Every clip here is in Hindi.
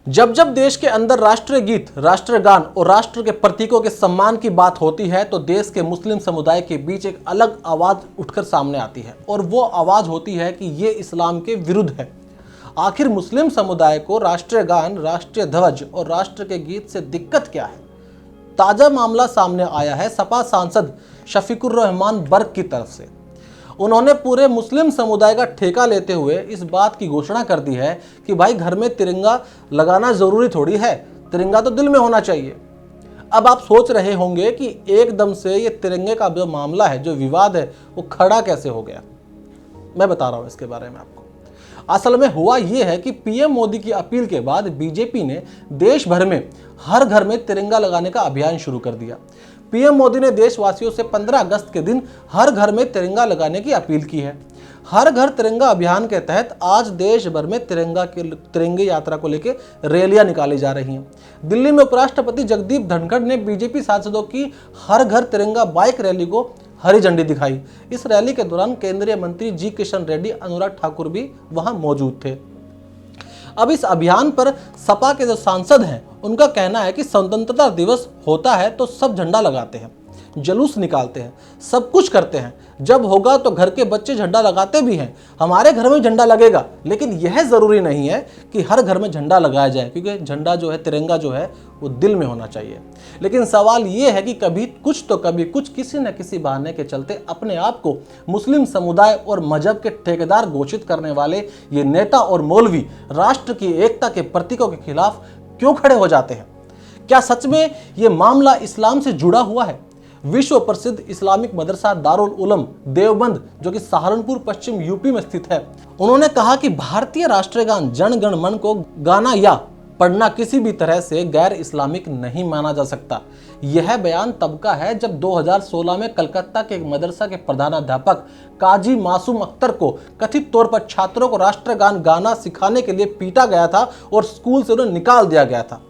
जब जब देश के अंदर राष्ट्रीय गीत, राष्ट्रगान और राष्ट्र के प्रतीकों के सम्मान की बात होती है तो देश के मुस्लिम समुदाय के बीच एक अलग आवाज उठकर सामने आती है और वो आवाज होती है कि ये इस्लाम के विरुद्ध है। आखिर मुस्लिम समुदाय को राष्ट्रीय गान, राष्ट्रीय ध्वज और राष्ट्र के गीत से दिक्कत क्या है? ताजा मामला सामने आया है सपा सांसद शफीकुर रहमान बर्क की तरफ से। उन्होंने पूरे मुस्लिम समुदाय का ठेका लेते हुए इस बात की घोषणा कर दी है कि भाई घर में तिरंगा लगाना जरूरी थोड़ी है, तिरंगा तो दिल में होना चाहिए। अब आप सोच रहे होंगे कि एकदम से ये तिरंगे का जो मामला है, जो विवाद है, वो खड़ा कैसे हो गया। मैं बता रहा हूँ इसके बारे में आपको। असल में हुआ ये है कि पीएम मोदी की अपील के बाद बीजेपी ने देश भर में हर घर में तिरंगा लगाने का अभियान शुरू कर दिया। पीएम मोदी ने देशवासियों से 15 अगस्त के दिन हर घर में तिरंगा लगाने की अपील की है। हर घर तिरंगा अभियान के तहत आज देश भर में तिरंगे यात्रा को लेकर रैलियां निकाली जा रही हैं। दिल्ली में उपराष्ट्रपति जगदीप धनखड़ ने बीजेपी सांसदों की हर घर तिरंगा बाइक रैली को हरी झंडी दिखाई। इस रैली के दौरान केंद्रीय मंत्री जी किशन रेड्डी, अनुराग ठाकुर भी वहां मौजूद थे। अब इस अभियान पर सपा के जो सांसद हैं उनका कहना है कि स्वतंत्रता दिवस होता है तो सब झंडा लगाते हैं, जुलूस निकालते हैं, सब कुछ करते हैं। जब होगा तो घर के बच्चे झंडा लगाते भी हैं। हमारे घर में झंडा लगेगा, लेकिन यह ज़रूरी नहीं है कि हर घर में झंडा लगाया जाए, क्योंकि झंडा जो है, तिरंगा जो है, वो दिल में होना चाहिए। लेकिन सवाल ये है कि कभी कुछ तो कभी कुछ किसी न किसी बहाने के चलते अपने आप को मुस्लिम समुदाय और मजहब के ठेकेदार घोषित करने वाले ये नेता और मौलवी राष्ट्र की एकता के प्रतीकों के खिलाफ क्यों खड़े हो जाते हैं? क्या सच में ये मामला इस्लाम से जुड़ा हुआ है? विश्व प्रसिद्ध इस्लामिक मदरसा दारुल उलूम देवबंद, जो कि सहारनपुर पश्चिम यूपी में स्थित है, उन्होंने कहा कि भारतीय राष्ट्रीय गान जन गण मन को गाना या पढ़ना किसी भी तरह से गैर इस्लामिक नहीं माना जा सकता। यह बयान तब का है जब 2016 में कलकत्ता के एक मदरसा के प्रधानाध्यापक काजी मासूम अख्तर को कथित तौर पर छात्रों को राष्ट्रगान गाना सिखाने के लिए पीटा गया था और स्कूल से उन्हें निकाल दिया गया था।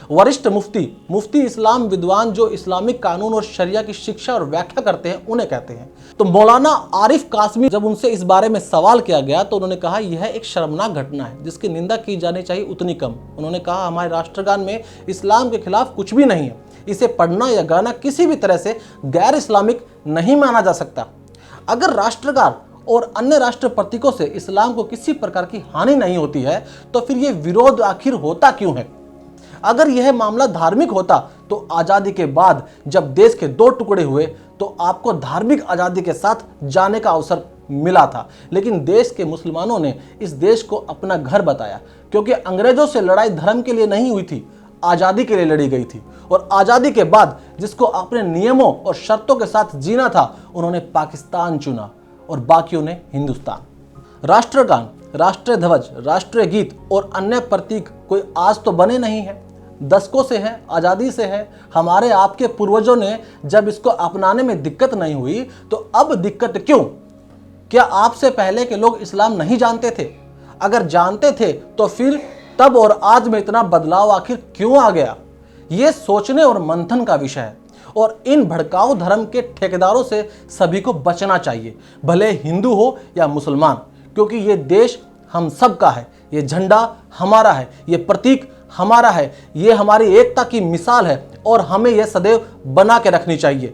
वरिष्ठ मुफ्ती इस्लाम विद्वान जो इस्लामिक कानून और शरिया की शिक्षा और व्याख्या करते हैं, उन्हें कहते हैं। तो मौलाना आरिफ कासमी, जब उनसे इस बारे में सवाल किया गया तो उन्होंने कहा यह एक शर्मनाक घटना है जिसकी निंदा की जानी चाहिए उतनी कम। उन्होंने कहा हमारे राष्ट्रगान में इस्लाम के खिलाफ कुछ भी नहीं है, इसे पढ़ना या गाना किसी भी तरह से गैर इस्लामिक नहीं माना जा सकता। अगर राष्ट्रगान और अन्य राष्ट्र प्रतीकों से इस्लाम को किसी प्रकार की हानि नहीं होती है तो फिर ये विरोध आखिर होता क्यों है? अगर यह मामला धार्मिक होता तो आजादी के बाद जब देश के दो टुकड़े हुए तो आपको धार्मिक आजादी के साथ जाने का अवसर मिला था, लेकिन देश के मुसलमानों ने इस देश को अपना घर बताया, क्योंकि अंग्रेजों से लड़ाई धर्म के लिए नहीं हुई थी, आजादी के लिए लड़ी गई थी। और आजादी के बाद जिसको अपने नियमों और शर्तों के साथ जीना था, उन्होंने पाकिस्तान चुना और बाकियों ने हिंदुस्तान। राष्ट्रगान, राष्ट्रीय ध्वज, राष्ट्रीय गीत और अन्य प्रतीक कोई आज तो बने नहीं है, दशकों से है, आज़ादी से है। हमारे आपके पूर्वजों ने जब इसको अपनाने में दिक्कत नहीं हुई तो अब दिक्कत क्यों? क्या आपसे पहले के लोग इस्लाम नहीं जानते थे? अगर जानते थे तो फिर तब और आज में इतना बदलाव आखिर क्यों आ गया? ये सोचने और मंथन का विषय है और इन भड़काऊ धर्म के ठेकेदारों से सभी को बचना चाहिए, भले हिंदू हो या मुसलमान, क्योंकि ये देश हम सब का है, ये झंडा हमारा है, ये प्रतीक हमारा है, ये हमारी एकता की मिसाल है और हमें यह सदैव बना के रखनी चाहिए।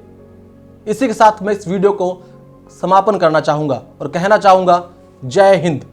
इसी के साथ मैं इस वीडियो को समापन करना चाहूँगा और कहना चाहूँगा, जय हिंद।